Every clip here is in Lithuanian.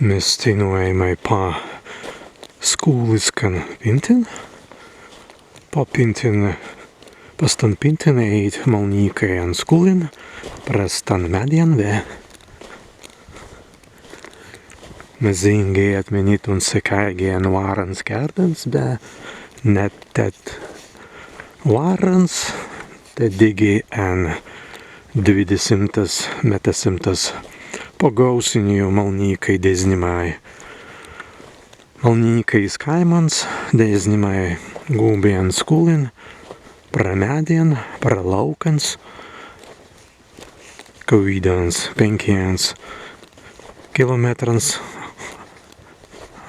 Mēs tinojamai pa Skūlis kan pintin. Pa pintin, pastan pintinei malnīkai un skūlin, prastan meddjan Mēs zingi atmenīt un kāigi un wārans kērdans, bet ne tad wārans, tad digi un 20 metas pagausiniju malnīkai deznimai. Malnīkai skaimans deznimai gūbi un skūlin, pra meddjan, pra laukans, kērdans 5 kilometrans,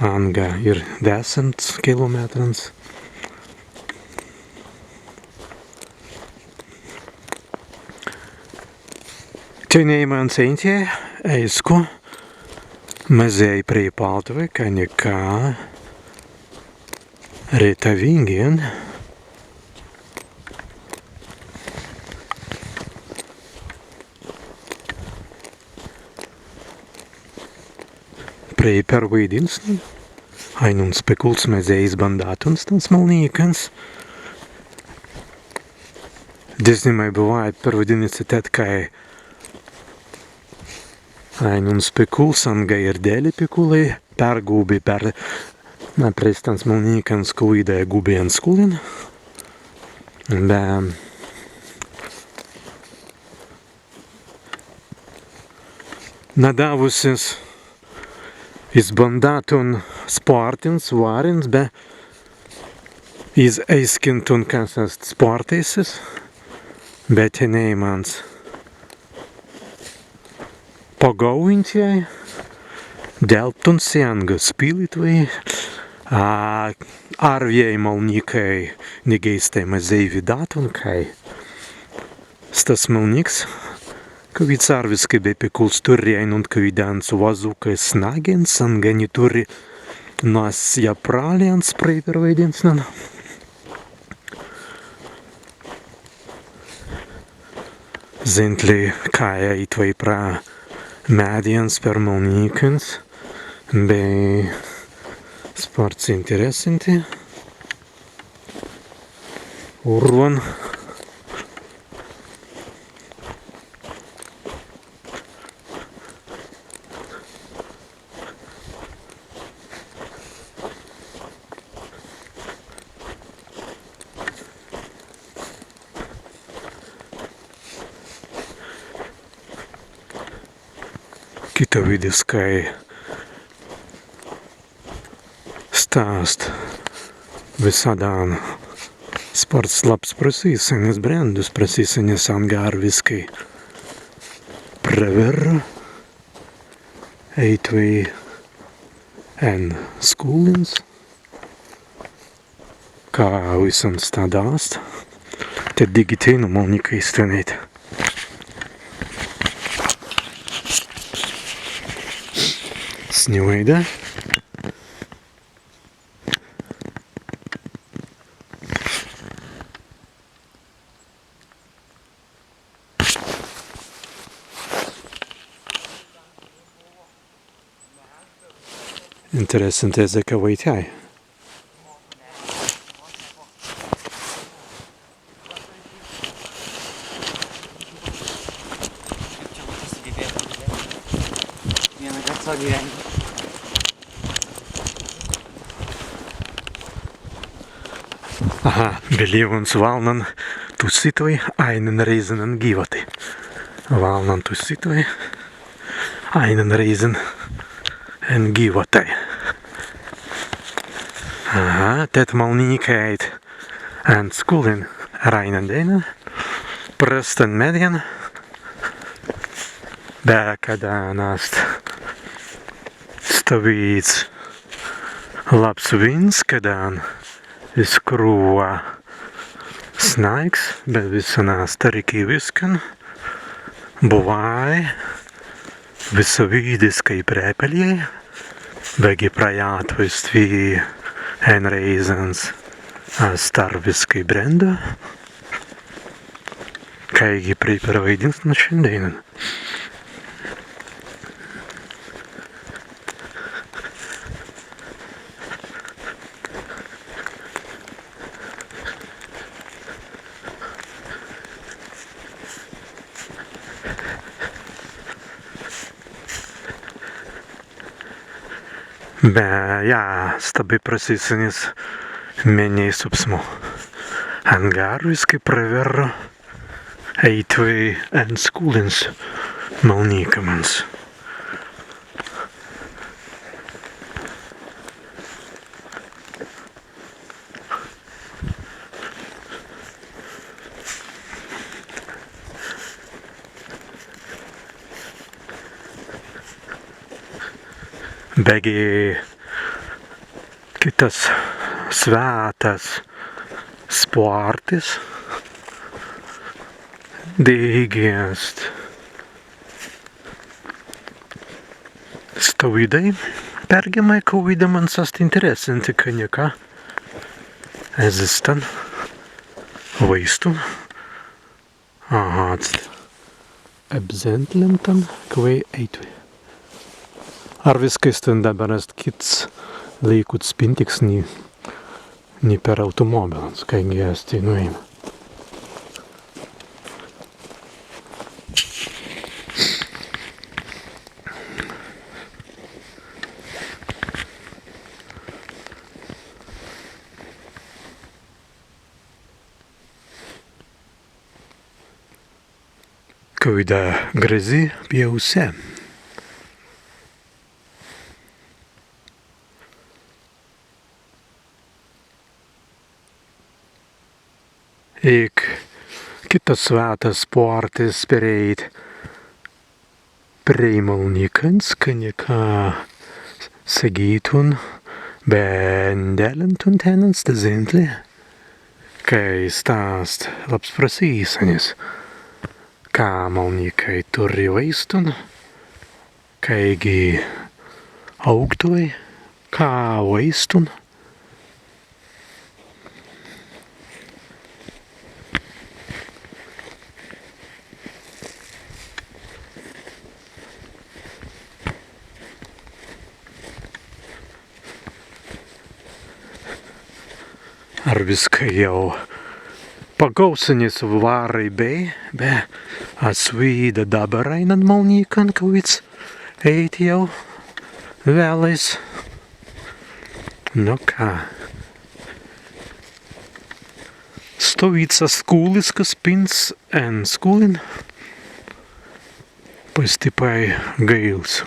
anga ir 10 kilometrans. Tenēi mans Ēntjai, eisku, mazēi priepaltuvi, ka nekā reta vingien. PR-ENG ainuns pikullans mazēi bandātuns tans malnīkans. Дезнімай буває проводиться теткай ainuns pikullans anga ir dēļi pikullai, per gūbi, per prestans malnīkans klīdē gūbi un skūlin. Nadavusis izbandātun sportins, wārans, bet izeiskintun, kas ast sportīsis, bet tenēi mans pagauņķai, delptun sianga spīlitvei, arvjai malnīkai negeistai mazēi vidātun, kai stas malnīks, kavids arviskai be pikuls turi ainunt kērdans vazukai snagens, angani turi nas japrāliens PR-ENG Zintli mēritwei pra meddjans per malnīkans, bei sports interessanti. Urvan. Kita vidis, kai stāst visādām sports labs prasīseņas brendus, prasīseņas angārviskai preveru, mēritwei un skūlins, kā visam stādāst, tad digitēnu malnīkai stenēt. Sņoida. Interesanti, ezze vai Ēntjai. Aha, believons valnan tussitoi einen rēizan gīvati. Valnan tussitoi einen rēizan gīvatai. Aha, tēt malnīkai un skūlin rainan dēna, prastan meddjan, bet kada nāst stāvīts labs vins, kada izkrūva snaigs, bet visa nāst arī viskan, buvāja visa vīdis, kai prēpeļai, begi prajātvist vī rēizans starviskai brenda, kāigi PR-ENG šendienan. Ja, stabi prasīsinis mēģinēja subsmu. Angāru izkai praveru Ēntjai un skūlins malnīkamans. Begi kitas svētas sportis dīgiest stāvidai pergamai kūvida man sast interesanti, ka nekā ezistan vaistun ebzentlentan kvei Ēntjai. Ar viskaistan dabar est kits līkuts pintiks ni per automobilans, kāigi esti nuima. Kāida grezi pie use. Ik kitas svētas sportis pereit malnīkans, ka nekā sagītun, bēndelentun tenens te zintli, kai stāst labs prasīsanis, kā malnīkai turi vaistun, kāigi augtuvai, kā vaistun. Ar viskai jau pagausinis wārībai, bet asvīda dabarainan malnīkan, ka vids eit jau vēlais. Nu kā. Stovīca Skūlis, kas pints un skūlin. Pastipai gails.